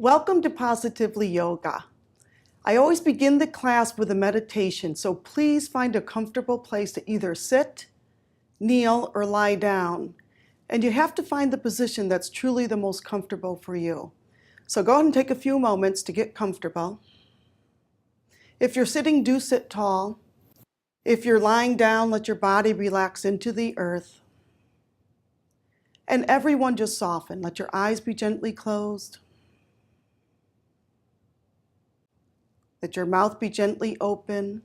Welcome to Positively Yoga. I always begin the class with a meditation, so please find a comfortable place to either sit, kneel, or lie down. And you have to find the position that's truly the most comfortable for you. So go ahead and take a few moments to get comfortable. If you're sitting, do sit tall. If you're lying down, let your body relax into the earth. And everyone just soften. Let your eyes be gently closed. Let your mouth be gently open.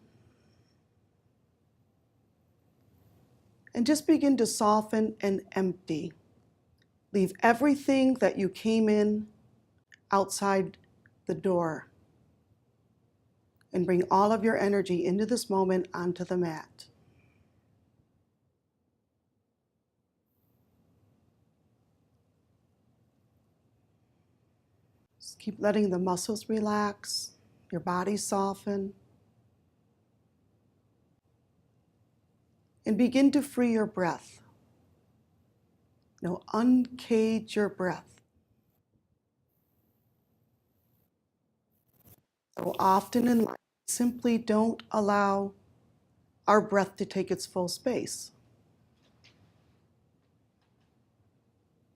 And just begin to soften and empty. Leave everything that you came in outside the door. And bring all of your energy into this moment onto the mat. Just keep letting the muscles relax, your body soften. And begin to free your breath. Uncage your breath. So often in life, we simply don't allow our breath to take its full space.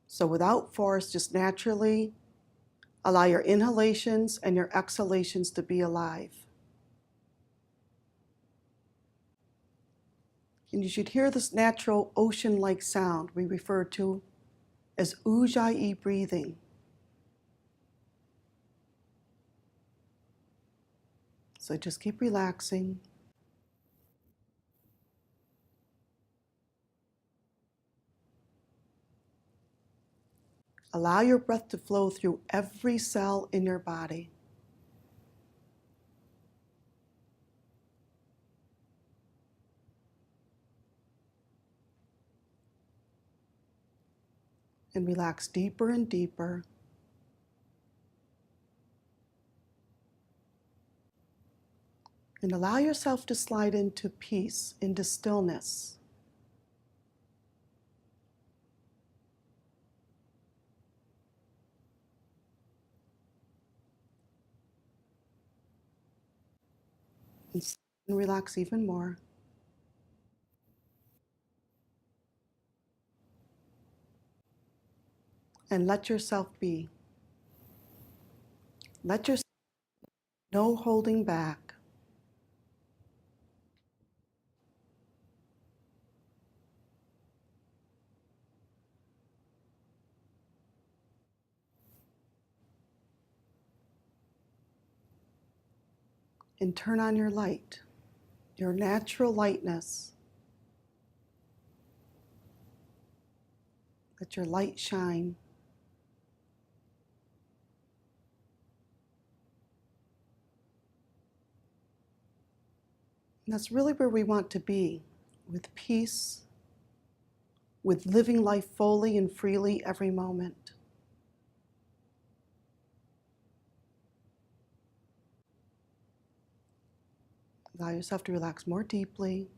So without force, just naturally allow your inhalations and your exhalations to be alive. And you should hear this natural ocean-like sound we refer to as ujjayi breathing. So just keep relaxing. Allow your breath to flow through every cell in your body. And relax deeper and deeper. And allow yourself to slide into peace, into stillness. And relax even more. And let yourself be. Let yourself, no holding back. And turn on your light, your natural lightness. Let your light shine. And that's really where we want to be, with peace, with living life fully and freely every moment. Allow yourself to relax more deeply.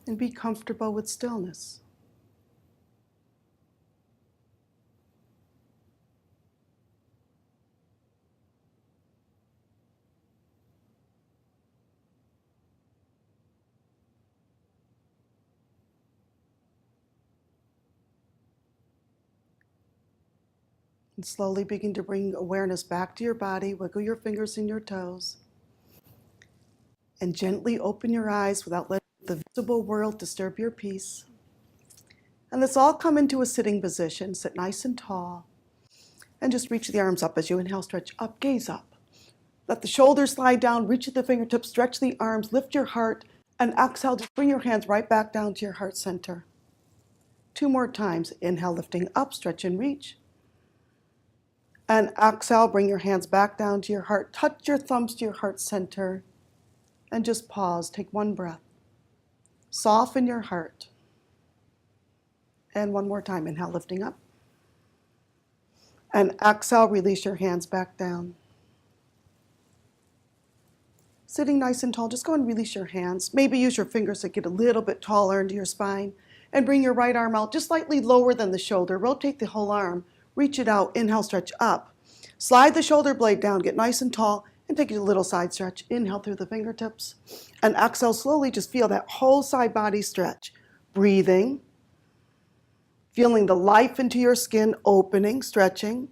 And be comfortable with stillness. And slowly begin to bring awareness back to your body. Wiggle your fingers and your toes. And gently open your eyes without letting the visible world disturb your peace. And let's all come into a sitting position. Sit nice and tall. And just reach the arms up as you inhale, stretch up, gaze up. Let the shoulders slide down, reach at the fingertips, stretch the arms, lift your heart, and exhale, just bring your hands right back down to your heart center. 2 more times. Inhale, lifting up, stretch and reach. And exhale, bring your hands back down to your heart. Touch your thumbs to your heart center. And just pause. Take 1 breath. Soften your heart. And 1 more time. Inhale, lifting up. And exhale, release your hands back down. Sitting nice and tall, just go and release your hands. Maybe use your fingers to get a little bit taller into your spine. And bring your right arm out just slightly lower than the shoulder. Rotate the whole arm. Reach it out. Inhale, stretch up. Slide the shoulder blade down. Get nice and tall. And take a little side stretch. Inhale through the fingertips. And exhale slowly. Just feel that whole side body stretch. Breathing. Feeling the life into your skin. Opening, stretching.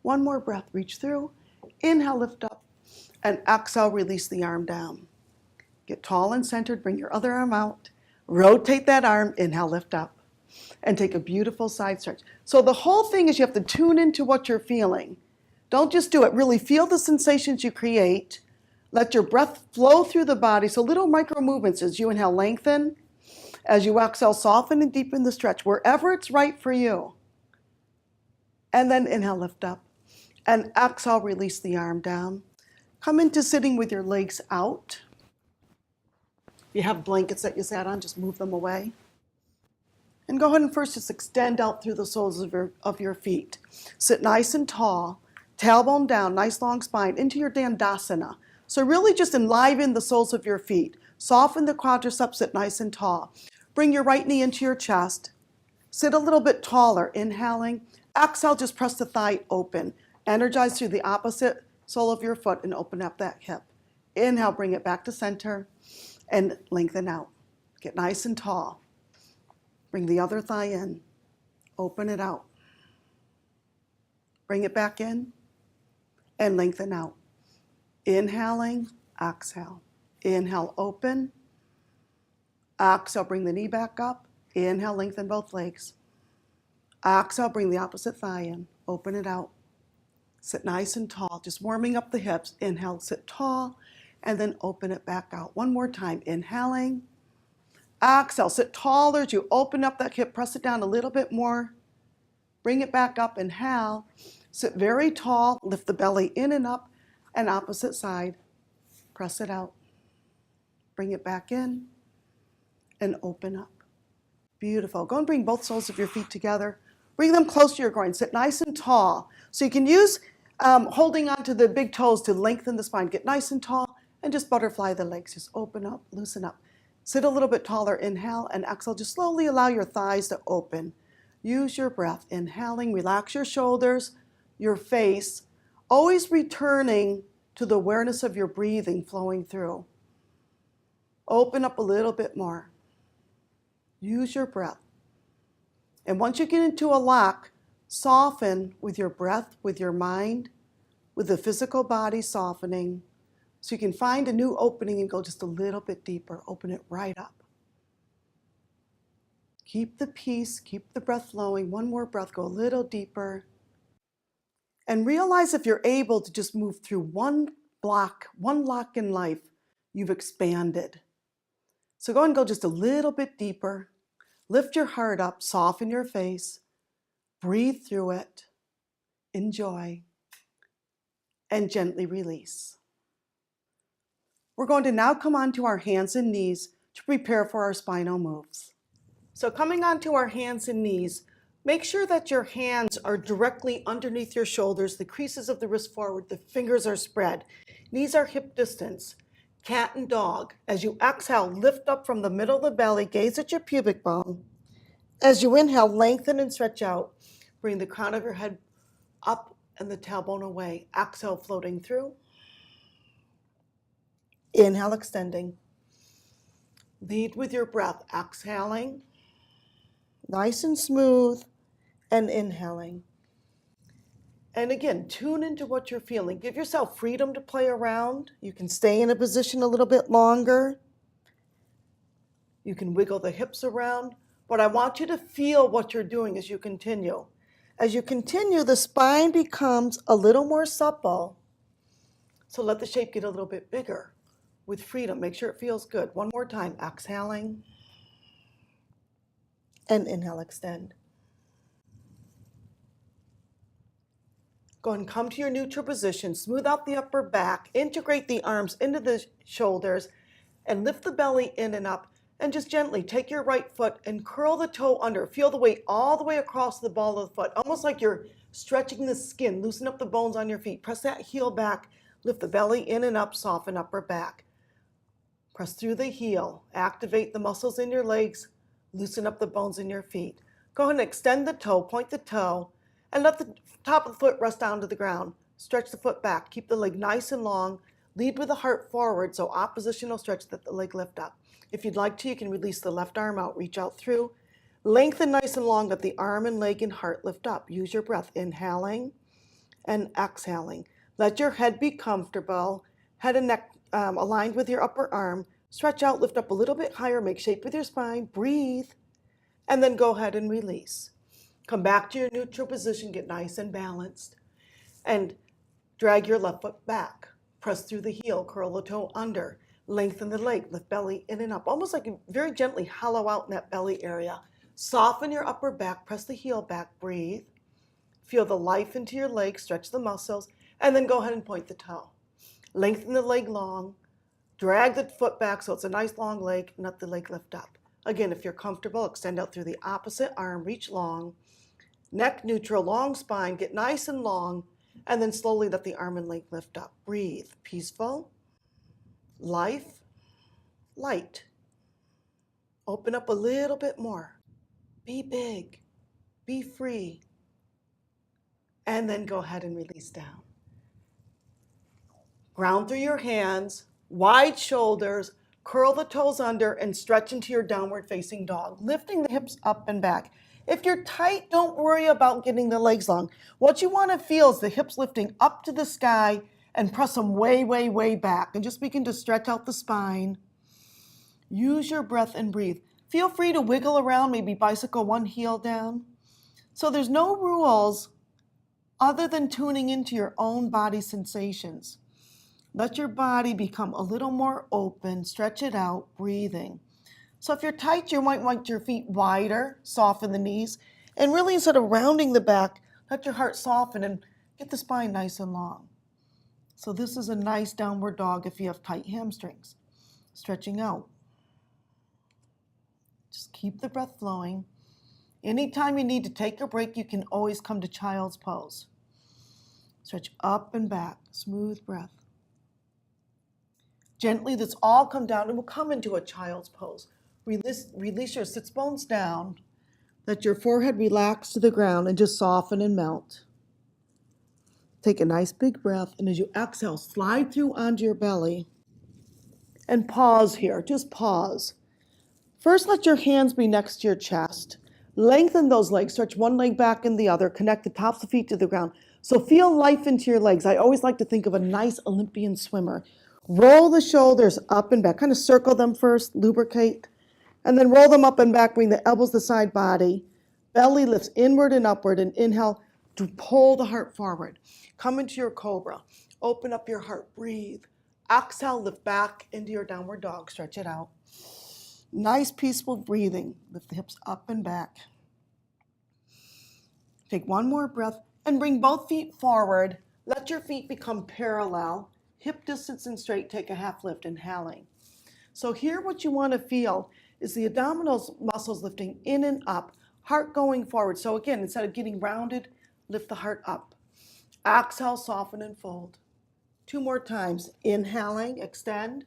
One more breath. Reach through. Inhale, lift up. And exhale, release the arm down. Get tall and centered. Bring your other arm out. Rotate that arm. Inhale, lift up. And take a beautiful side stretch. So the whole thing is you have to tune into what you're feeling. Don't just do it. Really feel the sensations you create. Let your breath flow through the body. So little micro movements as you inhale, lengthen. As you exhale, soften and deepen the stretch wherever it's right for you. And then inhale, lift up. And exhale, release the arm down. Come into sitting with your legs out. If you have blankets that you sat on, just move them away. And go ahead and first just extend out through the soles of your feet. Sit nice and tall, tailbone down, nice long spine, into your Dandasana. So really just enliven the soles of your feet. Soften the quadriceps, sit nice and tall. Bring your right knee into your chest. Sit a little bit taller, inhaling. Exhale, just press the thigh open. Energize through the opposite sole of your foot and open up that hip. Inhale, bring it back to center and lengthen out. Get nice and tall. Bring the other thigh in. Open it out. Bring it back in and lengthen out. Inhaling, exhale. Inhale, open. Exhale, bring the knee back up. Inhale, lengthen both legs. Exhale, bring the opposite thigh in. Open it out. Sit nice and tall, just warming up the hips. Inhale, sit tall, and then open it back out. One more time, inhaling. Exhale, sit taller as you open up that hip, press it down a little bit more. Bring it back up, inhale. Sit very tall, lift the belly in and up, and opposite side. Press it out. Bring it back in, and open up. Beautiful. Go and bring both soles of your feet together. Bring them close to your groin. Sit nice and tall. So you can use holding onto the big toes to lengthen the spine. Get nice and tall and just butterfly the legs. Just open up, loosen up. Sit a little bit taller. Inhale and exhale. Just slowly allow your thighs to open. Use your breath. Inhaling, relax your shoulders, your face. Always returning to the awareness of your breathing flowing through. Open up a little bit more. Use your breath. And once you get into a lock, soften with your breath, with your mind, with the physical body softening, so you can find a new opening and go just a little bit deeper. Open it right up. Keep the peace, keep the breath flowing. One more breath, go a little deeper. And realize if you're able to just move through one lock in life, you've expanded. So go and go just a little bit deeper. Lift your heart up, soften your face, breathe through it, enjoy, and gently release. We're going to now come onto our hands and knees to prepare for our spinal moves. So coming onto our hands and knees, make sure that your hands are directly underneath your shoulders, the creases of the wrist forward, the fingers are spread, knees are hip distance. Cat and dog. As you exhale, lift up from the middle of the belly, gaze at your pubic bone. As you inhale, lengthen and stretch out. Bring the crown of your head up and the tailbone away. Exhale, floating through. Inhale, extending. Lead with your breath, exhaling. Nice and smooth, and inhaling. And again, tune into what you're feeling. Give yourself freedom to play around. You can stay in a position a little bit longer. You can wiggle the hips around. But I want you to feel what you're doing as you continue. As you continue, the spine becomes a little more supple. So let the shape get a little bit bigger with freedom. Make sure it feels good. One more time, exhaling. And inhale, extend. Go ahead and come to your neutral position. Smooth out the upper back. Integrate the arms into the shoulders and lift the belly in and up. And just gently take your right foot and curl the toe under. Feel the weight all the way across the ball of the foot, almost like you're stretching the skin. Loosen up the bones on your feet. Press that heel back. Lift the belly in and up. Soften upper back. Press through the heel. Activate the muscles in your legs. Loosen up the bones in your feet. Go ahead and extend the toe. Point the toe. And let the top of the foot rest down to the ground. Stretch the foot back. Keep the leg nice and long. Lead with the heart forward, so oppositional stretch, that the leg lift up. If you'd like to, you can release the left arm out, reach out through. Lengthen nice and long, let the arm and leg and heart lift up. Use your breath, inhaling and exhaling. Let your head be comfortable, head and neck aligned with your upper arm. Stretch out, lift up a little bit higher, make shape with your spine, breathe, and then go ahead and release. Come back to your neutral position, get nice and balanced, and drag your left foot back. Press through the heel, curl the toe under, lengthen the leg, lift belly in and up, almost like you very gently hollow out in that belly area. Soften your upper back, press the heel back, breathe. Feel the life into your leg, stretch the muscles, and then go ahead and point the toe. Lengthen the leg long, drag the foot back so it's a nice long leg, and let the leg lift up. Again, if you're comfortable, extend out through the opposite arm, reach long, neck neutral, long spine, get nice and long, and then slowly let the arm and leg lift up. Breathe. Peaceful. Life. Light. Open up a little bit more. Be big. Be free. And then go ahead and release down. Ground through your hands. Wide shoulders. Curl the toes under and stretch into your downward facing dog. Lifting the hips up and back. If you're tight, don't worry about getting the legs long. What you want to feel is the hips lifting up to the sky and press them way, way, way back. And just begin to stretch out the spine. Use your breath and breathe. Feel free to wiggle around, maybe bicycle one heel down. So there's no rules other than tuning into your own body sensations. Let your body become a little more open, stretch it out, breathing. So if you're tight, you might want your feet wider, soften the knees, and really instead of rounding the back, let your heart soften and get the spine nice and long. So this is a nice downward dog if you have tight hamstrings. Stretching out. Just keep the breath flowing. Anytime you need to take a break, you can always come to child's pose. Stretch up and back, smooth breath. Gently, let's all come down and we'll come into a child's pose. Release your sits bones down. Let your forehead relax to the ground and just soften and melt. Take a nice big breath, and as you exhale, slide through onto your belly. And pause here, just pause. First, let your hands be next to your chest. Lengthen those legs, stretch one leg back and the other, connect the tops of the feet to the ground. So feel life into your legs. I always like to think of a nice Olympian swimmer. Roll the shoulders up and back, kind of circle them first, lubricate. And then roll them up and back, bring the elbows to side body. Belly lifts inward and upward, and inhale to pull the heart forward. Come into your cobra. Open up your heart, breathe. Exhale, lift back into your downward dog, stretch it out. Nice peaceful breathing. Lift the hips up and back. Take one more breath and bring both feet forward. Let your feet become parallel. Hip distance and straight, take a half lift, inhaling. So here what you want to feel is the abdominal muscles lifting in and up, heart going forward. So again, instead of getting rounded, lift the heart up. Exhale, soften and fold. 2 more times. Inhaling, extend.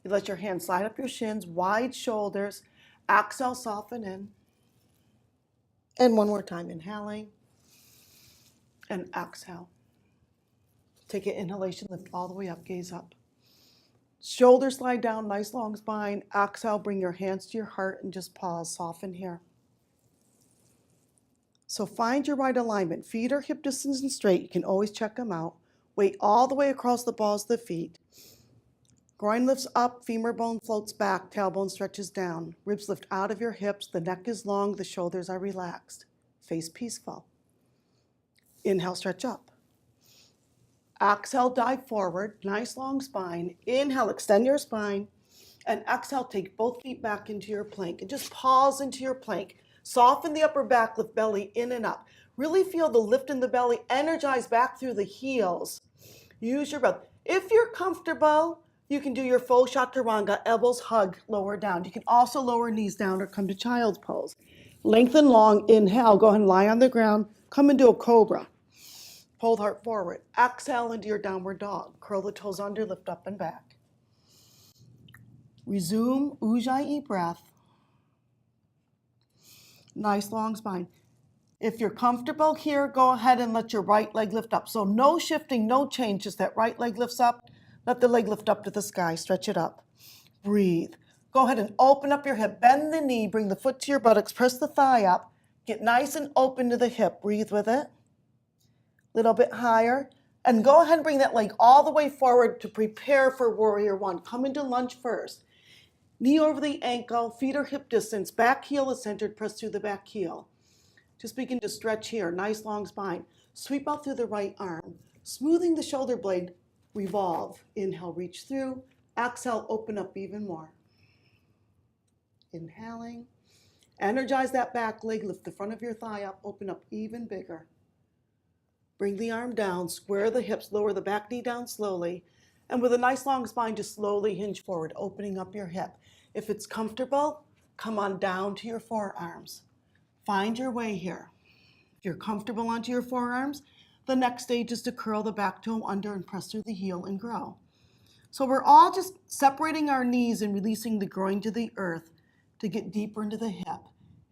You let your hands slide up your shins, wide shoulders. Exhale, soften in. And 1 more time. Inhaling and exhale. Take an inhalation, lift all the way up, gaze up. Shoulders slide down, nice long spine. Exhale, bring your hands to your heart and just pause, soften here. So find your right alignment. Feet are hip distance and straight. You can always check them out. Weight all the way across the balls of the feet. Groin lifts up, femur bone floats back, tailbone stretches down. Ribs lift out of your hips, the neck is long, the shoulders are relaxed. Face peaceful. Inhale, stretch up. Exhale, dive forward, nice long spine. Inhale, extend your spine. And exhale, take both feet back into your plank. And just pause into your plank. Soften the upper back, lift belly in and up. Really feel the lift in the belly, energize back through the heels. Use your breath. If you're comfortable, You can do your full chaturanga, elbows hug, lower down. You can also lower knees down or come to child's pose. Lengthen long, inhale, go ahead and lie on the ground. Come into a cobra. Pull the heart forward. Exhale into your downward dog. Curl the toes under, lift up and back. Resume Ujjayi breath. Nice long spine. If you're comfortable here, go ahead and let your right leg lift up. So no shifting, no change, just that right leg lifts up. Let the leg lift up to the sky, stretch it up. Breathe. Go ahead and open up your hip, bend the knee, bring the foot to your buttocks, press the thigh up. Get nice and open to the hip, breathe with it. Little bit higher. And go ahead and bring that leg all the way forward to prepare for warrior one. Come into lunge first. Knee over the ankle, feet are hip distance, back heel is centered, press through the back heel. Just begin to stretch here, nice long spine. Sweep out through the right arm, smoothing the shoulder blade, revolve. Inhale, reach through. Exhale, open up even more. Inhaling, energize that back leg, lift the front of your thigh up, open up even bigger. Bring the arm down, square the hips, lower the back knee down slowly, and with a nice long spine, just slowly hinge forward, opening up your hip. If it's comfortable, come on down to your forearms. Find your way here. If you're comfortable onto your forearms, the next stage is to curl the back toe under and press through the heel and grow. So we're all just separating our knees and releasing the groin to the earth to get deeper into the hip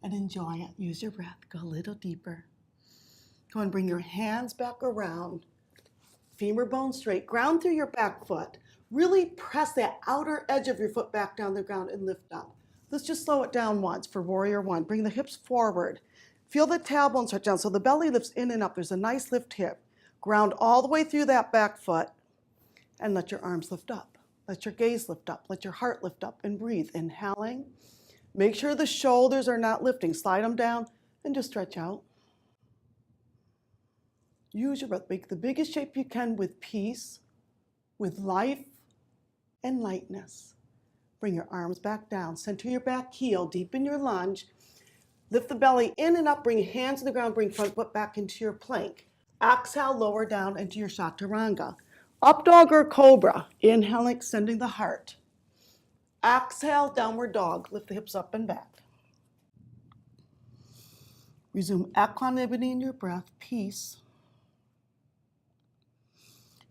and enjoy it. Use your breath, go a little deeper. Go and bring your hands back around, femur bone straight, ground through your back foot. Really press that outer edge of your foot back down the ground and lift up. Let's just slow it down once for warrior one. Bring the hips forward. Feel the tailbone stretch down so the belly lifts in and up. There's a nice lift here. Ground all the way through that back foot and let your arms lift up. Let your gaze lift up. Let your heart lift up and breathe. Inhaling. Make sure the shoulders are not lifting. Slide them down and just stretch out. Use your breath. Make the biggest shape you can with peace, with life, and lightness. Bring your arms back down. Center your back heel. Deepen your lunge. Lift the belly in and up. Bring your hands to the ground. Bring front foot back into your plank. Exhale, lower down into your chaturanga. Up dog or cobra. Inhale, extending the heart. Exhale, downward dog. Lift the hips up and back. Resume equanimity in your breath. Peace.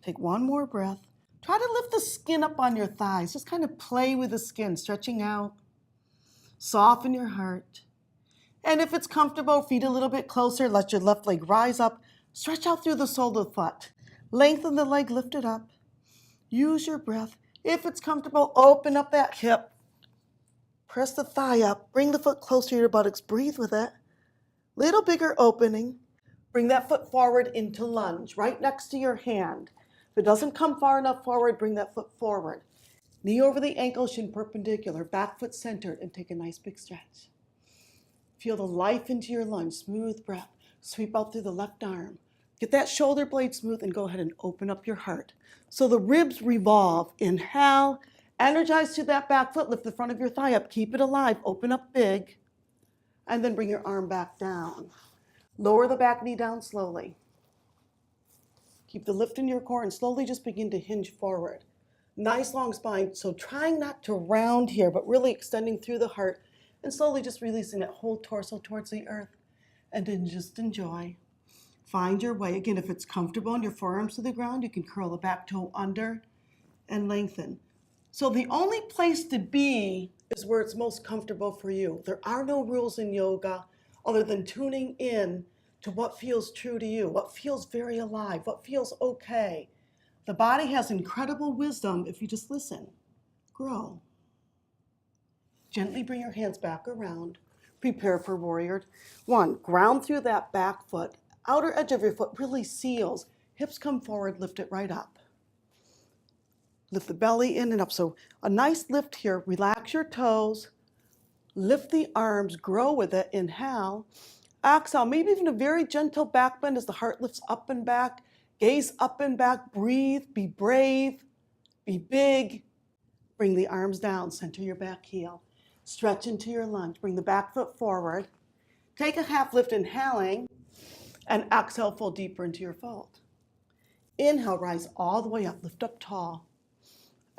Take one more breath. Try to lift the skin up on your thighs. Just kind of play with the skin, stretching out. Soften your heart. And if it's comfortable, feet a little bit closer. Let your left leg rise up. Stretch out through the sole of the foot. Lengthen the leg, lift it up. Use your breath. If it's comfortable, open up that hip. Press the thigh up. Bring the foot closer to your buttocks. Breathe with it. Little bigger opening. Bring that foot forward into lunge, right next to your hand. If it doesn't come far enough forward, bring that foot forward. Knee over the ankle, shin perpendicular, back foot centered, and take a nice big stretch. Feel the life into your lunge, smooth breath. Sweep out through the left arm. Get that shoulder blade smooth and go ahead and open up your heart. So the ribs revolve. Inhale, energize to that back foot, lift the front of your thigh up, keep it alive, open up big, and then bring your arm back down. Lower the back knee down slowly. Keep the lift in your core and slowly just begin to hinge forward. Nice long spine, so trying not to round here, but really extending through the heart and slowly just releasing that whole torso towards the earth and then just enjoy. Find your way. Again, if it's comfortable on your forearms to the ground, you can curl the back toe under and lengthen. So the only place to be is where it's most comfortable for you. There are no rules in yoga other than tuning in to what feels true to you, what feels very alive, what feels okay. The body has incredible wisdom if you just listen. Grow. Gently bring your hands back around. Prepare for warrior one. Ground through that back foot. Outer edge of your foot really seals. Hips come forward, lift it right up. Lift the belly in and up. So a nice lift here. Relax your toes. Lift the arms, grow with it. Inhale. Exhale, maybe even a very gentle back bend as the heart lifts up and back. Gaze up and back. Breathe. Be brave. Be big. Bring the arms down. Center your back heel. Stretch into your lunge. Bring the back foot forward. Take a half lift, inhaling, and exhale, fold deeper into your fold. Inhale, rise all the way up. Lift up tall.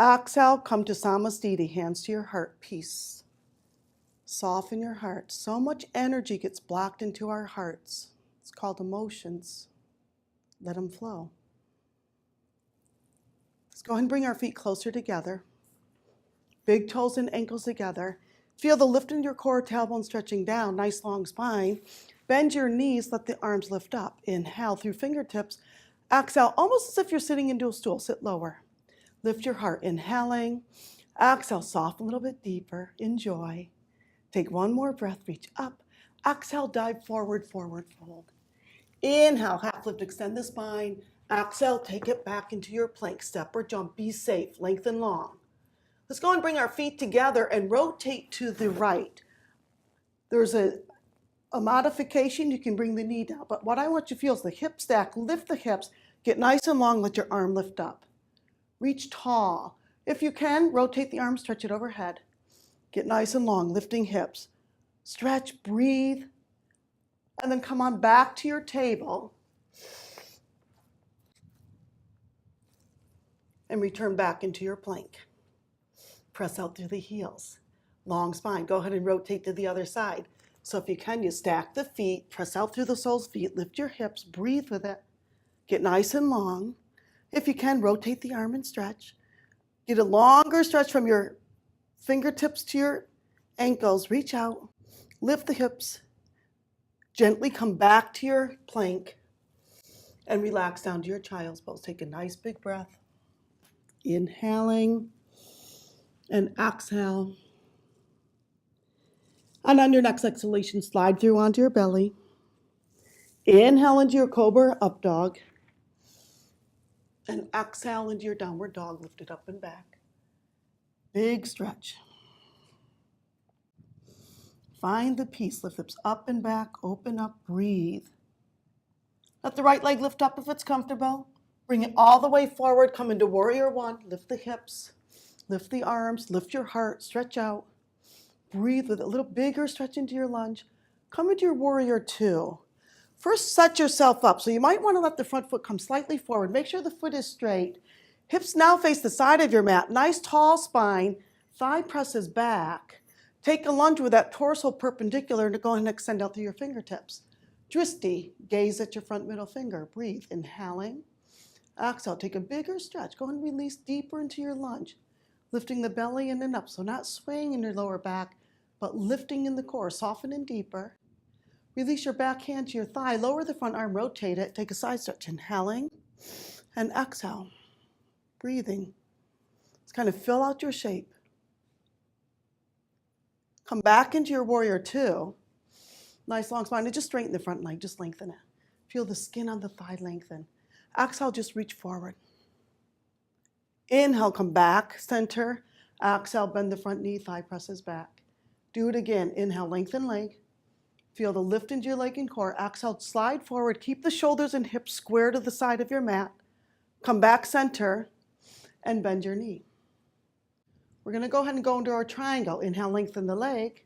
Exhale, come to Samasthiti, hands to your heart, peace. Soften your heart. So much energy gets blocked into our hearts. It's called emotions. Let them flow. Let's go ahead and bring our feet closer together. Big toes and ankles together. Feel the lift in your core, tailbone stretching down, nice long spine. Bend your knees, let the arms lift up. Inhale through fingertips. Exhale, almost as if you're sitting into a stool, sit lower. Lift your heart, inhaling. Exhale, soften a little bit deeper, enjoy. Take one more breath, reach up. Exhale, dive forward, forward fold. Inhale, half lift, extend the spine. Exhale, take it back into your plank, step or jump, be safe, lengthen long. Let's go and bring our feet together and rotate to the right. There's a modification, you can bring the knee down, but what I want you to feel is the hip stack, lift the hips, get nice and long, let your arm lift up. Reach tall. If you can, rotate the arm, stretch it overhead. Get nice and long, lifting hips. Stretch, breathe, and then come on back to your table and return back into your plank. Press out through the heels. Long spine. Go ahead and rotate to the other side. So if you can, you stack the feet, press out through the soles of feet, lift your hips, breathe with it. Get nice and long. If you can, rotate the arm and stretch. Get a longer stretch from your fingertips to your ankles. Reach out, lift the hips, gently come back to your plank, and relax down to your child's pose. Take a nice big breath. Inhaling and exhale. And on your next exhalation, slide through onto your belly. Inhale into your cobra up dog. And exhale into your downward dog, lift it up and back. Big stretch. Find the peace, lift hips up and back, open up, breathe. Let the right leg lift up if it's comfortable. Bring it all the way forward, come into warrior one, lift the hips, lift the arms, lift your heart, stretch out. Breathe with a little bigger stretch into your lunge. Come into your warrior two. First, set yourself up. So you might want to let the front foot come slightly forward. Make sure the foot is straight. Hips now face the side of your mat. Nice tall spine. Thigh presses back. Take a lunge with that torso perpendicular and go ahead and extend out through your fingertips. Dristi, gaze at your front middle finger. Breathe, inhaling. Exhale, take a bigger stretch. Go ahead and release deeper into your lunge. Lifting the belly in and up. So not swaying in your lower back, but lifting in the core. Soften and deeper. Release your back hand to your thigh, lower the front arm, rotate it, take a side stretch, inhaling, and exhale, breathing. Just kind of fill out your shape. Come back into your warrior two. Nice long spine, and just straighten the front leg, just lengthen it. Feel the skin on the thigh lengthen. Exhale, just reach forward. Inhale, come back, center. Exhale, bend the front knee, thigh presses back. Do it again, inhale, lengthen leg. Feel the lift into your leg and core. Exhale, slide forward. Keep the shoulders and hips square to the side of your mat. Come back center and bend your knee. We're going to go ahead and go into our triangle. Inhale, lengthen the leg.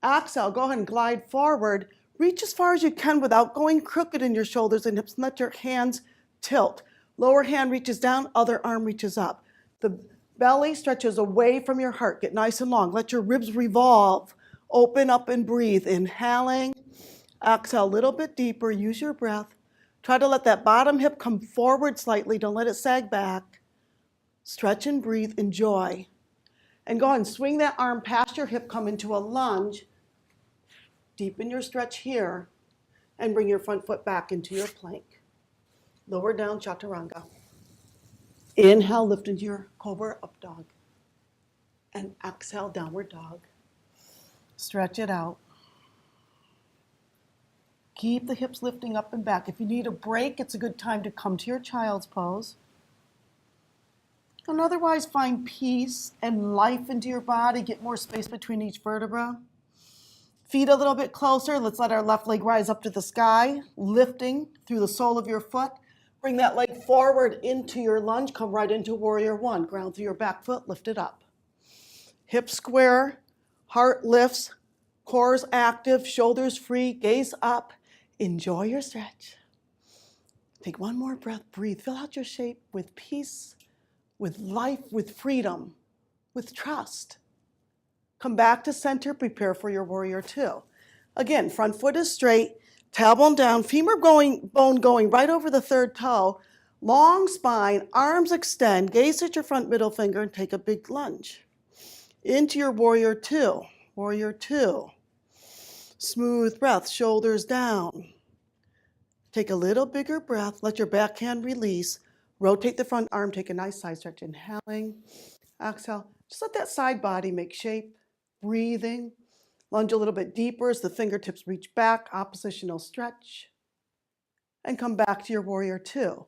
Exhale, go ahead and glide forward. Reach as far as you can without going crooked in your shoulders and hips. Let your hands tilt. Lower hand reaches down, other arm reaches up. The belly stretches away from your heart. Get nice and long. Let your ribs revolve. Open up and breathe. Inhaling. Exhale a little bit deeper. Use your breath. Try to let that bottom hip come forward slightly. Don't let it sag back. Stretch and breathe. Enjoy. And go ahead and swing that arm past your hip. Come into a lunge. Deepen your stretch here. And bring your front foot back into your plank. Lower down, chaturanga. Inhale, lift into your cobra up dog. And exhale, downward dog. Stretch it out. Keep the hips lifting up and back. If you need a break, it's a good time to come to your child's pose. And otherwise, find peace and life into your body. Get more space between each vertebra. Feet a little bit closer. Let's let our left leg rise up to the sky, lifting through the sole of your foot. Bring that leg forward into your lunge. Come right into warrior one. Ground through your back foot. Lift it up. Hips square. Heart lifts, core's active, shoulders free, gaze up. Enjoy your stretch. Take one more breath, breathe. Fill out your shape with peace, with life, with freedom, with trust. Come back to center, prepare for your warrior two. Again, front foot is straight, tailbone down, bone going right over the third toe, long spine, arms extend, gaze at your front middle finger and take a big lunge. Into your warrior two. Warrior two. Smooth breath, shoulders down. Take a little bigger breath, let your backhand release. Rotate the front arm, take a nice side stretch. Inhaling, exhale. Just let that side body make shape. Breathing. Lunge a little bit deeper as the fingertips reach back, oppositional stretch. And come back to your warrior two.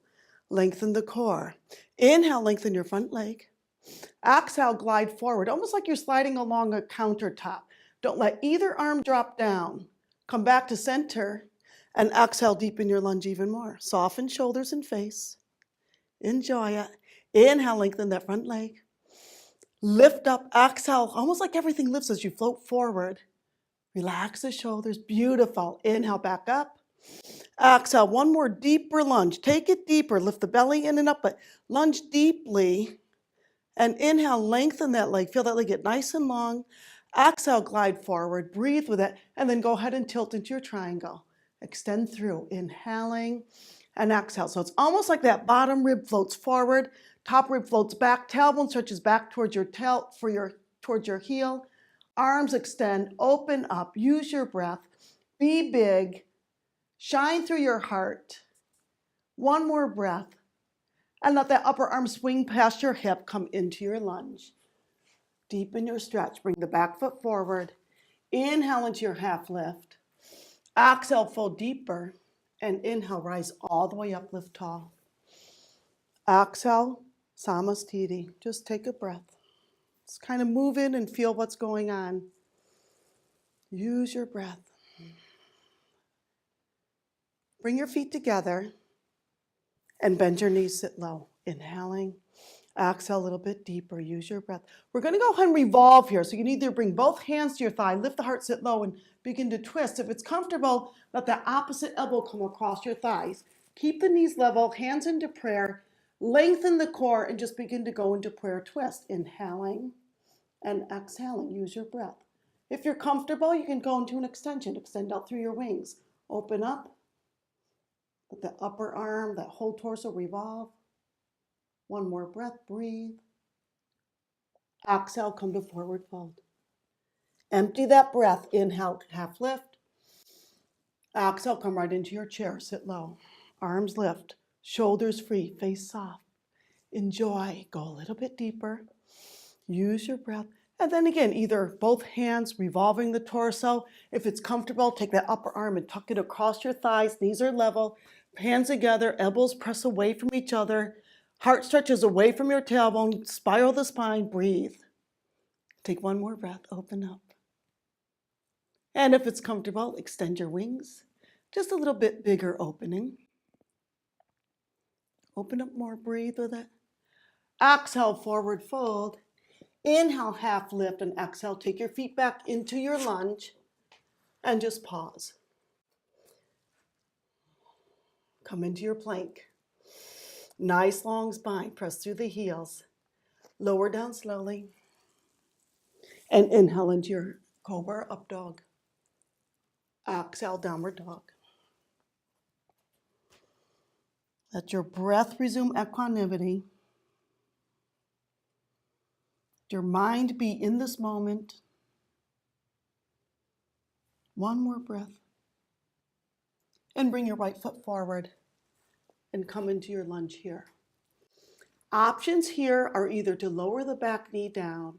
Lengthen the core. Inhale, lengthen your front leg. Exhale, glide forward, almost like you're sliding along a countertop. Don't let either arm drop down. Come back to center and exhale, deepen your lunge even more. Soften shoulders and face. Enjoy it. Inhale, lengthen that front leg. Lift up, exhale, almost like everything lifts as you float forward. Relax the shoulders, beautiful. Inhale, back up. Exhale, one more deeper lunge. Take it deeper, lift the belly in and up, but lunge deeply. And inhale, lengthen that leg. Feel that leg get nice and long. Exhale, glide forward. Breathe with it. And then go ahead and tilt into your triangle. Extend through. Inhaling and exhale. So it's almost like that bottom rib floats forward. Top rib floats back. Tailbone stretches back towards your towards your heel. Arms extend. Open up. Use your breath. Be big. Shine through your heart. One more breath. And let that upper arm swing past your hip, come into your lunge. Deepen your stretch, bring the back foot forward. Inhale into your half lift. Exhale, fold deeper. And inhale, rise all the way up, lift tall. Exhale, Samastiti. Just take a breath. Just kind of move in and feel what's going on. Use your breath. Bring your feet together and bend your knees, sit low. Inhaling, exhale a little bit deeper, use your breath. We're gonna go ahead and revolve here. So you can either bring both hands to your thigh, lift the heart, sit low, and begin to twist. If it's comfortable, let that opposite elbow come across your thighs. Keep the knees level, hands into prayer, lengthen the core, and just begin to go into prayer twist. Inhaling and exhaling, use your breath. If you're comfortable, you can go into an extension, extend out through your wings. Open up, let the upper arm, that whole torso revolve. One more breath, breathe. Exhale, come to forward fold. Empty that breath, inhale, half lift. Exhale, come right into your chair, sit low. Arms lift, shoulders free, face soft. Enjoy, go a little bit deeper. Use your breath. And then again, either both hands revolving the torso. If it's comfortable, take that upper arm and tuck it across your thighs. Knees are level, hands together, elbows press away from each other. Heart stretches away from your tailbone, spiral the spine, breathe. Take one more breath, open up. And if it's comfortable, extend your wings. Just a little bit bigger opening. Open up more, breathe with it. Exhale, forward fold. Inhale, half lift, and exhale, take your feet back into your lunge and just pause. Come into your plank. Nice long spine, press through the heels. Lower down slowly. And inhale into your cobra up dog. Exhale, downward dog. Let your breath resume equanimity. Your mind be in this moment. One more breath. And bring your right foot forward and come into your lunge here. Options here are either to lower the back knee down,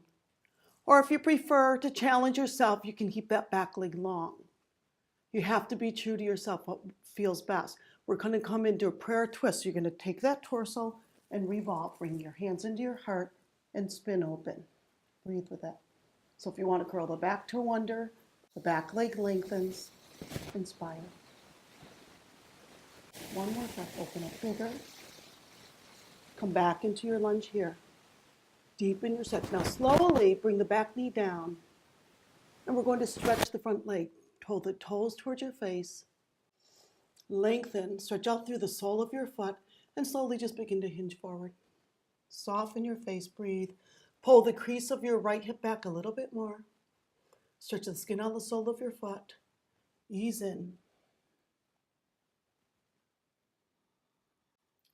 or if you prefer to challenge yourself, you can keep that back leg long. You have to be true to yourself, what feels best. We're going to come into a prayer twist. You're going to take that torso and revolve. Bring your hands into your heart and spin open. Breathe with it. So if you want to curl the back toe under, the back leg lengthens, inspire. One more breath, open up bigger. Come back into your lunge here. Deepen your stretch. Now slowly bring the back knee down. And we're going to stretch the front leg. Toe the toes towards your face. Lengthen, stretch out through the sole of your foot, and slowly just begin to hinge forward. Soften your face, breathe. Pull the crease of your right hip back a little bit more. Stretch the skin on the sole of your foot. Ease in.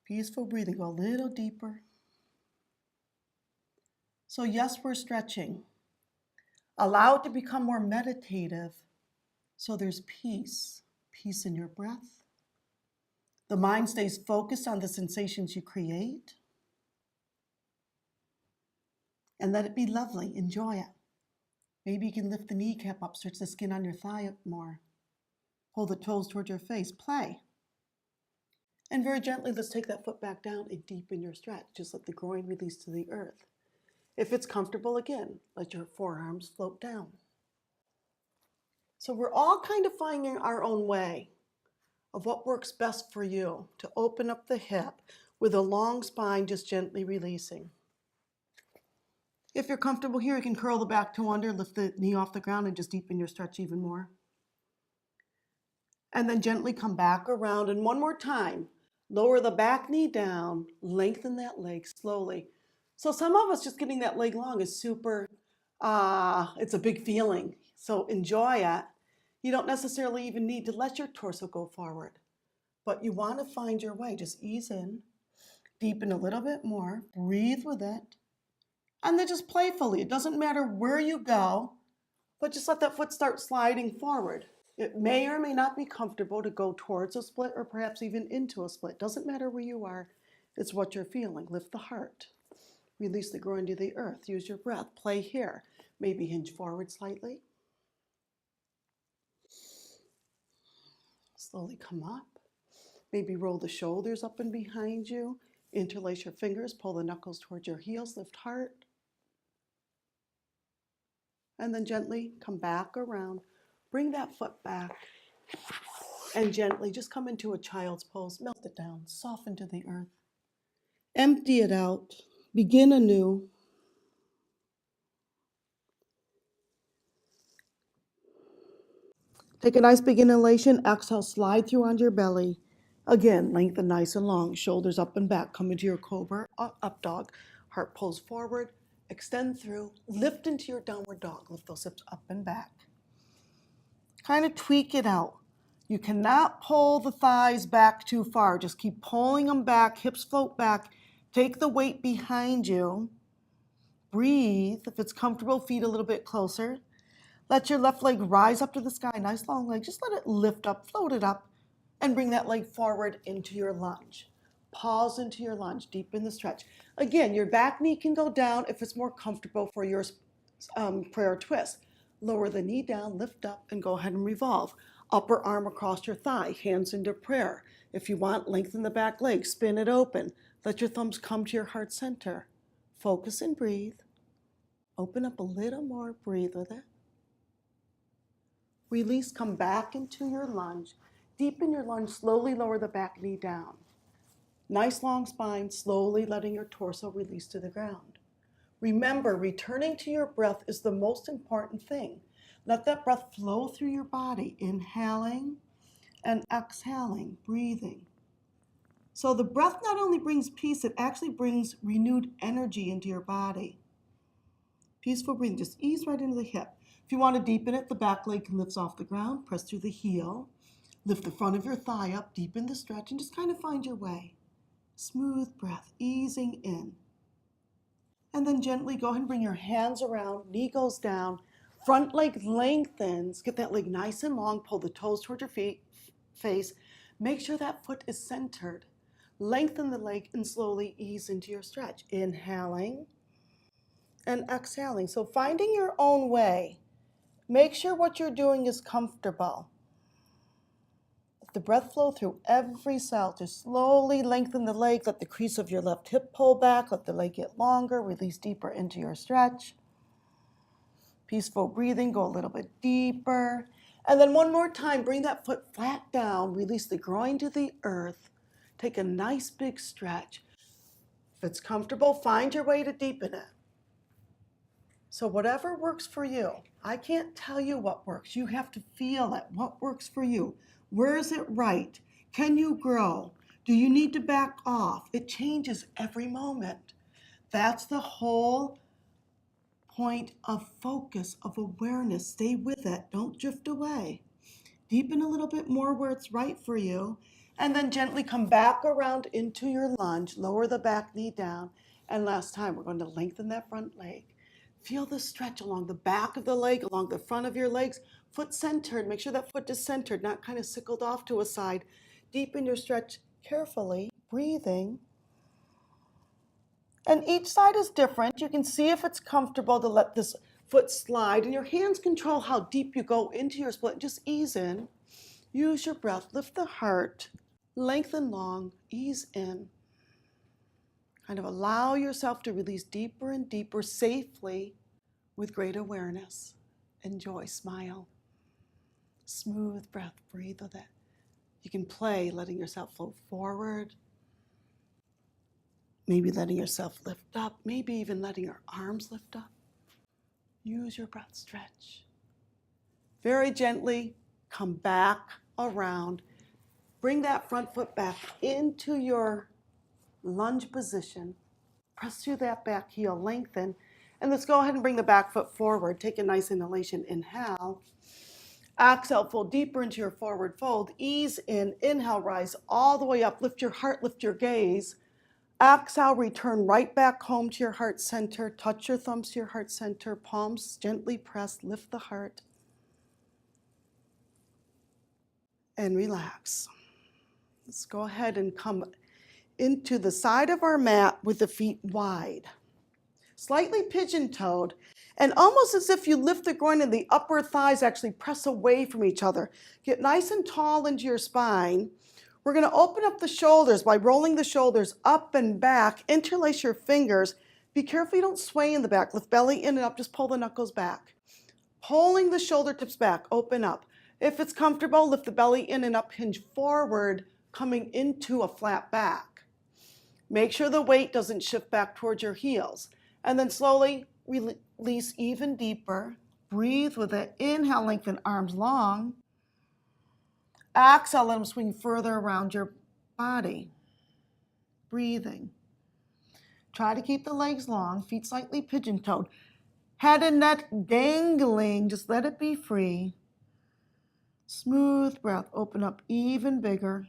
Peaceful breathing, go a little deeper. So yes, we're stretching. Allow it to become more meditative so there's peace. Peace in your breath. The mind stays focused on the sensations you create. And let it be lovely. Enjoy it. Maybe you can lift the kneecap up, stretch the skin on your thigh up more. Pull the toes toward your face. Play. And very gently, let's take that foot back down and deepen your stretch. Just let the groin release to the earth. If it's comfortable, again, let your forearms float down. So we're all kind of finding our own way of what works best for you to open up the hip with a long spine, just gently releasing. If you're comfortable here, you can curl the back toe under, lift the knee off the ground, and just deepen your stretch even more. And then gently come back around, and one more time, lower the back knee down, lengthen that leg slowly. So some of us just getting that leg long is super, it's a big feeling. So enjoy it. You don't necessarily even need to let your torso go forward, but you want to find your way. Just ease in, deepen a little bit more, breathe with it, and then just playfully. It doesn't matter where you go, but just let that foot start sliding forward. It may or may not be comfortable to go towards a split or perhaps even into a split. Doesn't matter where you are, it's what you're feeling. Lift the heart. Release the groin to the earth. Use your breath. Play here. Maybe hinge forward slightly. Slowly come up. Maybe roll the shoulders up and behind you. Interlace your fingers. Pull the knuckles towards your heels. Lift heart. And then gently come back around. Bring that foot back. And gently just come into a child's pose. Melt it down. Soften to the earth. Empty it out. Begin anew. Take a nice big inhalation. Exhale, slide through onto your belly. Again, lengthen nice and long. Shoulders up and back. Come into your cobra, up dog. Heart pulls forward. Extend through. Lift into your downward dog. Lift those hips up and back. Kind of tweak it out. You cannot pull the thighs back too far. Just keep pulling them back. Hips float back. Take the weight behind you. Breathe. If it's comfortable, feet a little bit closer. Let your left leg rise up to the sky. Nice long leg. Just let it lift up, float it up, and bring that leg forward into your lunge. Pause into your lunge. Deepen the stretch. Again, your back knee can go down if it's more comfortable for your prayer twist. Lower the knee down, lift up, and go ahead and revolve. Upper arm across your thigh, hands into prayer. If you want, lengthen the back leg, spin it open. Let your thumbs come to your heart center. Focus and breathe. Open up a little more, breathe with it. Release, come back into your lunge. Deepen your lunge, slowly lower the back knee down. Nice long spine, slowly letting your torso release to the ground. Remember, returning to your breath is the most important thing. Let that breath flow through your body, inhaling and exhaling, breathing. So the breath not only brings peace, it actually brings renewed energy into your body. Peaceful breathing, just ease right into the hip. If you want to deepen it, the back leg can lift off the ground, press through the heel, lift the front of your thigh up, deepen the stretch, and just kind of find your way. Smooth breath, easing in. And then gently go ahead and bring your hands around, knee goes down, front leg lengthens, get that leg nice and long, pull the toes toward your face, make sure that foot is centered. Lengthen the leg and slowly ease into your stretch. Inhaling and exhaling. So finding your own way. Make sure what you're doing is comfortable. Let the breath flow through every cell. Just slowly lengthen the leg. Let the crease of your left hip pull back. Let the leg get longer. Release deeper into your stretch. Peaceful breathing. Go a little bit deeper. And then one more time, bring that foot flat down. Release the groin to the earth. Take a nice big stretch. If it's comfortable, find your way to deepen it. So whatever works for you. I can't tell you what works. You have to feel it. What works for you? Where is it right? Can you grow? Do you need to back off? It changes every moment. That's the whole point of focus, of awareness. Stay with it. Don't drift away. Deepen a little bit more where it's right for you. And then gently come back around into your lunge. Lower the back knee down. And last time, we're going to lengthen that front leg. Feel the stretch along the back of the leg, along the front of your legs. Foot centered. Make sure that foot is centered, not kind of sickled off to a side. Deepen your stretch carefully, breathing. And each side is different. You can see if it's comfortable to let this foot slide. And your hands control how deep you go into your split. Just ease in. Use your breath. Lift the heart. Lengthen long. Ease in. Kind of allow yourself to release deeper and deeper safely with great awareness. Enjoy. Smile. Smooth breath. Breathe with it. You can play letting yourself float forward. Maybe letting yourself lift up. Maybe even letting your arms lift up. Use your breath. Stretch. Very gently come back around. Bring that front foot back into your lunge position. Press through that back heel, lengthen. And let's go ahead and bring the back foot forward. Take a nice inhalation. Inhale. Exhale, fold deeper into your forward fold. Ease in. Inhale, rise all the way up. Lift your heart, lift your gaze. Exhale, return right back home to your heart center. Touch your thumbs to your heart center. Palms gently pressed. Lift the heart. And relax. Let's go ahead and come into the side of our mat with the feet wide. Slightly pigeon-toed, and almost as if you lift the groin and the upper thighs actually press away from each other. Get nice and tall into your spine. We're going to open up the shoulders by rolling the shoulders up and back. Interlace your fingers. Be careful you don't sway in the back. Lift belly in and up. Just pull the knuckles back. Pulling the shoulder tips back. Open up. If it's comfortable, lift the belly in and up. Hinge forward, coming into a flat back. Make sure the weight doesn't shift back towards your heels. And then slowly release even deeper. Breathe with it. Inhale, lengthen arms long. Exhale, let them swing further around your body. Breathing. Try to keep the legs long, feet slightly pigeon-toed. Head and neck dangling, just let it be free. Smooth breath, open up even bigger.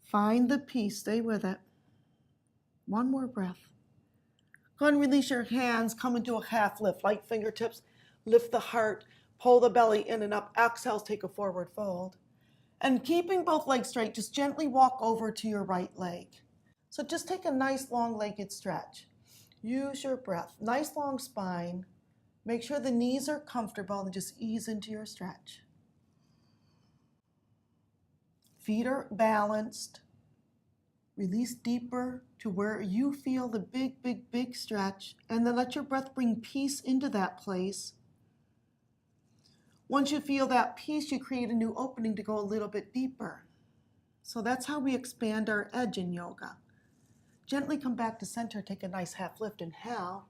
Find the peace, stay with it. One more breath. Go ahead and release your hands, come into a half lift, light fingertips. Lift the heart, pull the belly in and up. Exhale, take a forward fold. And keeping both legs straight, just gently walk over to your right leg. So just take a nice long-legged stretch. Use your breath. Nice long spine. Make sure the knees are comfortable and just ease into your stretch. Feet are balanced. Release deeper to where you feel the big, big, big stretch. And then let your breath bring peace into that place. Once you feel that peace, you create a new opening to go a little bit deeper. So that's how we expand our edge in yoga. Gently come back to center, take a nice half lift. Inhale.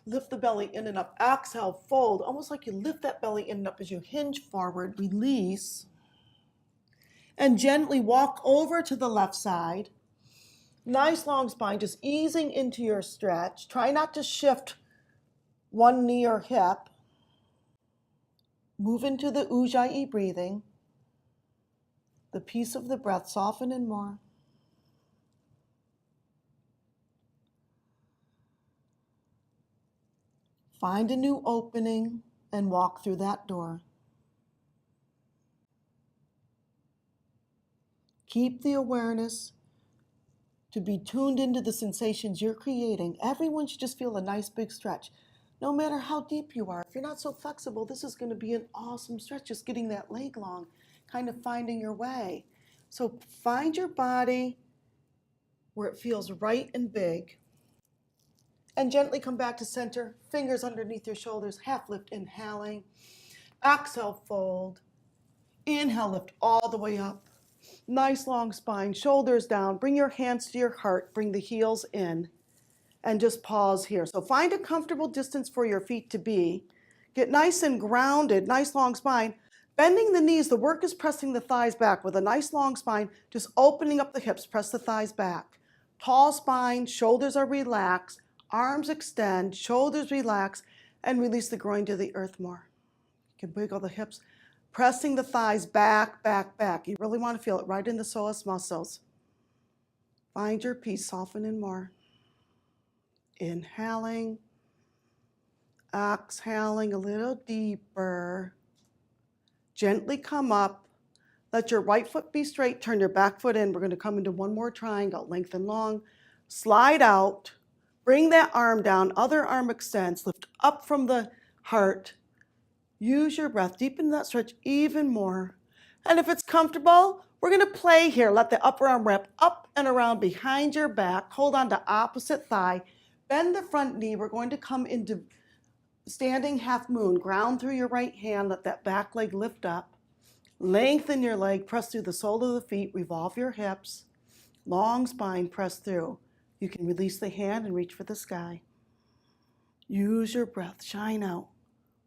Lift the belly in and up. Exhale, fold, almost like you lift that belly in and up as you hinge forward. Release. And gently walk over to the left side. Nice long spine, just easing into your stretch. Try not to shift one knee or hip. Move into the Ujjayi breathing. The peace of the breath, soften and more. Find a new opening and walk through that door. Keep the awareness to be tuned into the sensations you're creating. Everyone should just feel a nice big stretch. No matter how deep you are, if you're not so flexible, this is going to be an awesome stretch, just getting that leg long, kind of finding your way. So find your body where it feels right and big. And gently come back to center, fingers underneath your shoulders, half lift, inhaling. Exhale, fold. Inhale, lift all the way up. Nice long spine, shoulders down. Bring your hands to your heart, bring the heels in. And just pause here. So find a comfortable distance for your feet to be. Get nice and grounded, nice long spine. Bending the knees, the work is pressing the thighs back with a nice long spine, just opening up the hips, press the thighs back. Tall spine, shoulders are relaxed, arms extend, shoulders relax, and release the groin to the earth more. You can wiggle the hips, pressing the thighs back, back, back. You really want to feel it right in the psoas muscles. Find your peace, soften in more. Inhaling, exhaling a little deeper. Gently come up. Let your right foot be straight. Turn your back foot in. We're going to come into one more triangle, lengthen long. Slide out. Bring that arm down. Other arm extends. Lift up from the heart. Use your breath. Deepen that stretch even more. And if it's comfortable, we're going to play here. Let the upper arm wrap up and around behind your back. Hold on to opposite thigh. Bend the front knee. We're going to come into standing half moon. Ground through your right hand. Let that back leg lift up. Lengthen your leg. Press through the sole of the feet. Revolve your hips. Long spine. Press through. You can release the hand and reach for the sky. Use your breath. Shine out.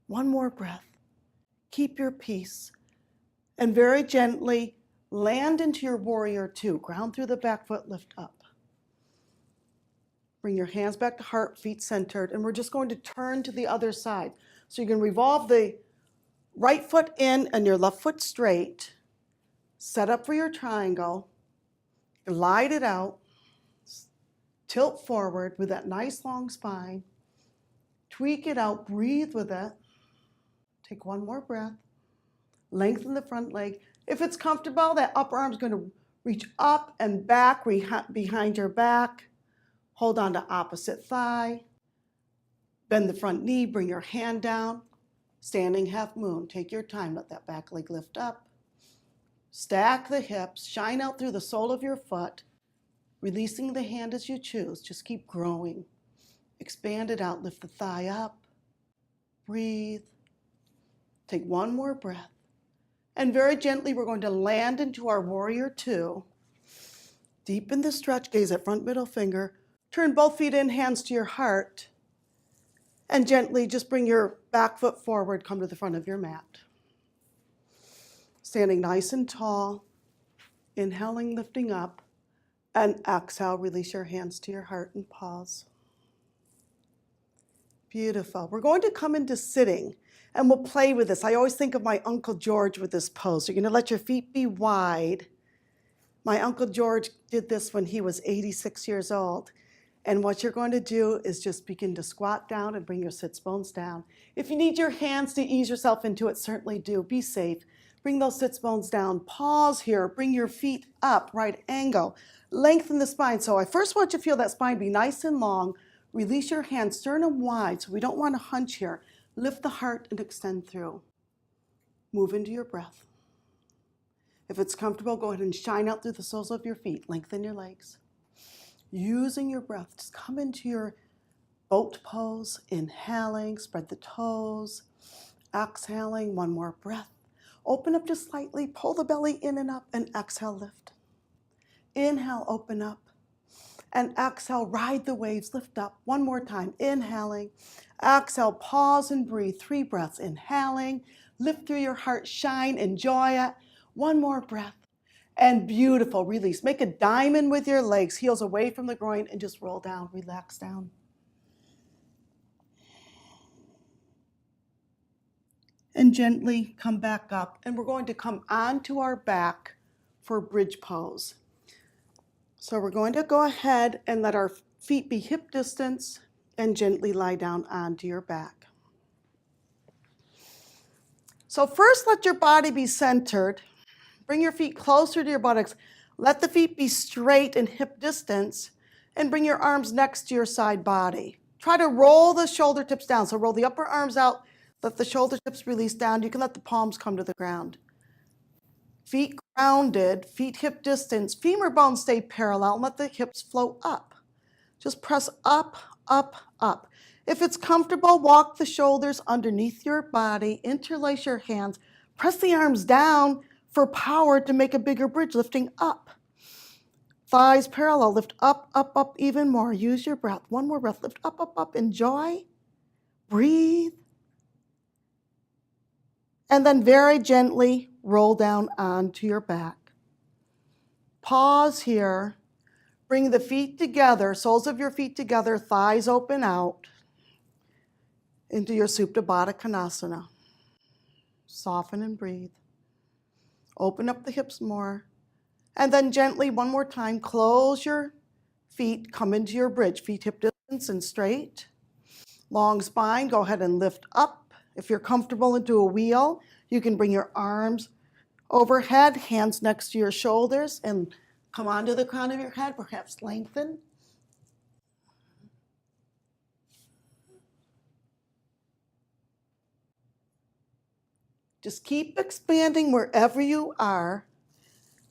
One more breath. Keep your peace. And very gently land into your warrior two. Ground through the back foot. Lift up. Bring your hands back to heart, feet centered, and we're just going to turn to the other side. So you can revolve the right foot in and your left foot straight. Set up for your triangle. Glide it out. Tilt forward with that nice long spine. Tweak it out. Breathe with it. Take one more breath. Lengthen the front leg. If it's comfortable, that upper arm is going to reach up and back behind your back. Hold on to opposite thigh. Bend the front knee, bring your hand down. Standing half moon. Take your time, let that back leg lift up. Stack the hips, shine out through the sole of your foot. Releasing the hand as you choose. Just keep growing. Expand it out, lift the thigh up. Breathe. Take one more breath. And very gently, we're going to land into our warrior two. Deepen the stretch, gaze at front middle finger. Turn both feet in, hands to your heart. And gently just bring your back foot forward, come to the front of your mat. Standing nice and tall. Inhaling, lifting up. And exhale, release your hands to your heart and pause. Beautiful. We're going to come into sitting and we'll play with this. I always think of my Uncle George with this pose. You're going to let your feet be wide. My Uncle George did this when he was 86 years old. And what you're going to do is just begin to squat down and bring your sits bones down. If you need your hands to ease yourself into it, certainly do. Be safe. Bring those sits bones down. Pause here. Bring your feet up, right angle. Lengthen the spine. So I first want you to feel that spine be nice and long. Release your hands, sternum wide, so we don't want to hunch here. Lift the heart and extend through. Move into your breath. If it's comfortable, go ahead and shine out through the soles of your feet. Lengthen your legs. Using your breath, just come into your boat pose, inhaling, spread the toes, exhaling, one more breath. Open up just slightly, pull the belly in and up, and exhale, lift. Inhale, open up, and exhale, ride the waves, lift up. One more time, inhaling, exhale, pause and breathe. 3 breaths, inhaling, lift through your heart, shine, enjoy it. One more breath. And beautiful, release. Make a diamond with your legs, heels away from the groin, and just roll down, relax down. And gently come back up. And we're going to come onto our back for bridge pose. So we're going to go ahead and let our feet be hip distance and gently lie down onto your back. So first, let your body be centered. Bring your feet closer to your buttocks. Let the feet be straight and hip distance, and bring your arms next to your side body. Try to roll the shoulder tips down. So roll the upper arms out, let the shoulder tips release down. You can let the palms come to the ground. Feet grounded, feet hip distance, femur bones stay parallel, and let the hips float up. Just press up, up, up. If it's comfortable, walk the shoulders underneath your body, interlace your hands, press the arms down for power to make a bigger bridge, lifting up. Thighs parallel, lift up, up, up even more. Use your breath. One more breath, lift up, up, up. Enjoy. Breathe. And then very gently roll down onto your back. Pause here. Bring the feet together, soles of your feet together, thighs open out into your Supta Baddha Konasana. Soften and breathe. Open up the hips more. And then gently, one more time, close your feet, come into your bridge. Feet hip distance and straight. Long spine, go ahead and lift up. If you're comfortable into a wheel, you can bring your arms overhead, hands next to your shoulders, and come onto the crown of your head, perhaps lengthen. Just keep expanding wherever you are.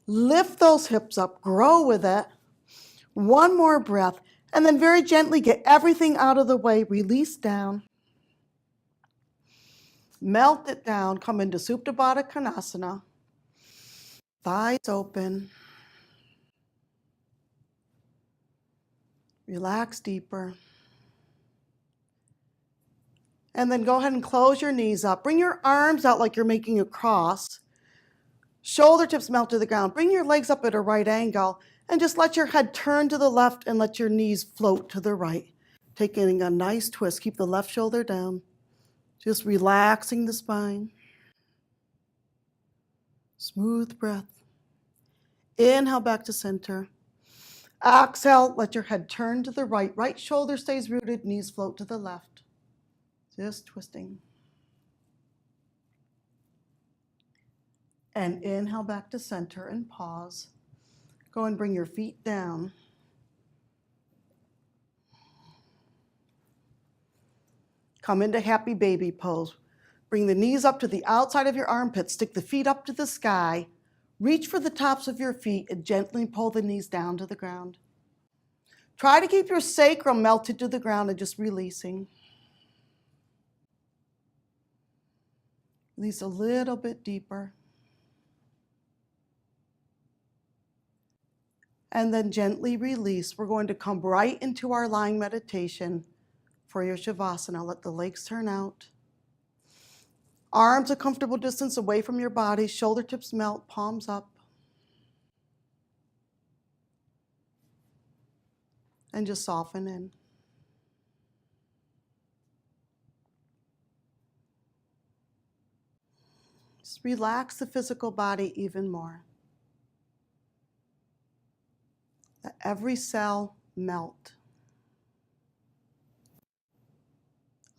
Lift those hips up, grow with it. One more breath, and then very gently get everything out of the way, release down. Melt it down, come into Supta Baddha Konasana. Thighs open. Relax deeper. And then go ahead and close your knees up. Bring your arms out like you're making a cross. Shoulder tips melt to the ground. Bring your legs up at a right angle and just let your head turn to the left and let your knees float to the right. Taking a nice twist. Keep the left shoulder down. Just relaxing the spine. Smooth breath. Inhale back to center. Exhale, let your head turn to the right. Right shoulder stays rooted, knees float to the left. Just twisting. And inhale back to center and pause. Go and bring your feet down. Come into happy baby pose. Bring the knees up to the outside of your armpits. Stick the feet up to the sky. Reach for the tops of your feet and gently pull the knees down to the ground. Try to keep your sacrum melted to the ground and just releasing. Release a little bit deeper. And then gently release. We're going to come right into our lying meditation for your Shavasana. Let the legs turn out. Arms a comfortable distance away from your body. Shoulder tips melt, palms up. And just soften in. Just relax the physical body even more. Let every cell melt.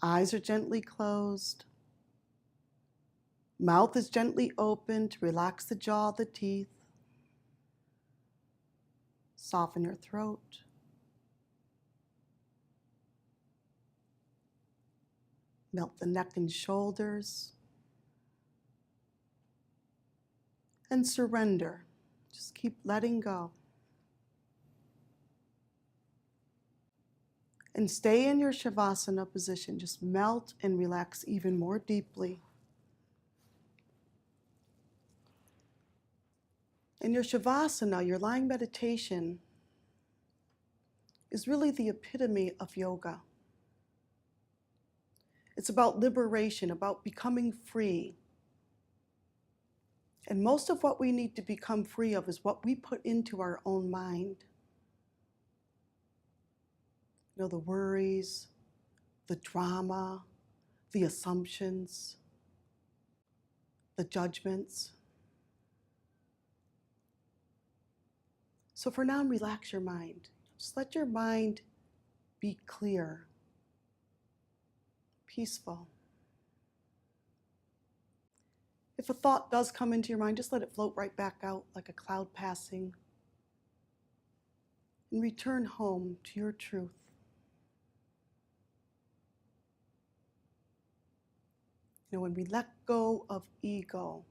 Eyes are gently closed. Mouth is gently open to relax the jaw, the teeth. Soften your throat. Melt the neck and shoulders. And surrender. Just keep letting go. And stay in your Shavasana position. Just melt and relax even more deeply. In your Shavasana, your lying meditation, is really the epitome of yoga. It's about liberation, about becoming free. And most of what we need to become free of is what we put into our own mind. You know, the worries, the drama, the assumptions, the judgments. So for now, relax your mind. Just let your mind be clear, peaceful. If a thought does come into your mind, just let it float right back out like a cloud passing. And return home to your truth. You know, when we let go of ego,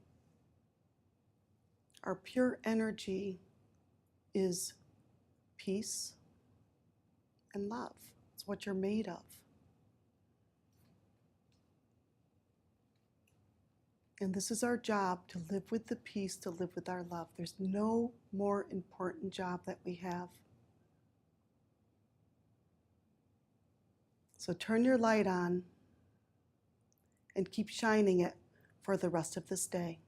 our pure energy is peace and love. It's what you're made of. And this is our job, to live with the peace, to live with our love. There's no more important job that we have. So turn your light on and keep shining it for for the rest of this day.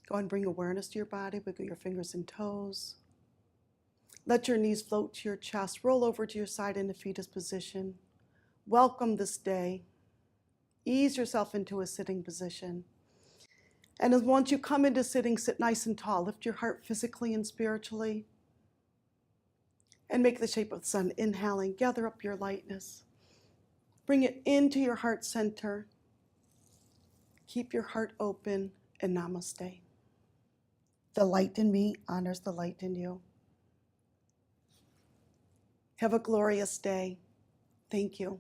Go and bring awareness to your body. Wiggle your fingers and toes. Let your knees float to your chest. Roll over to your side in a fetus position. Welcome this day. Ease yourself into a sitting position. And as once you come into sitting, sit nice and tall. Lift your heart physically and spiritually. And make the shape of the sun. Inhaling, gather up your lightness. Bring it into your heart center. Keep your heart open, and namaste. The light in me honors the light in you. Have a glorious day. Thank you.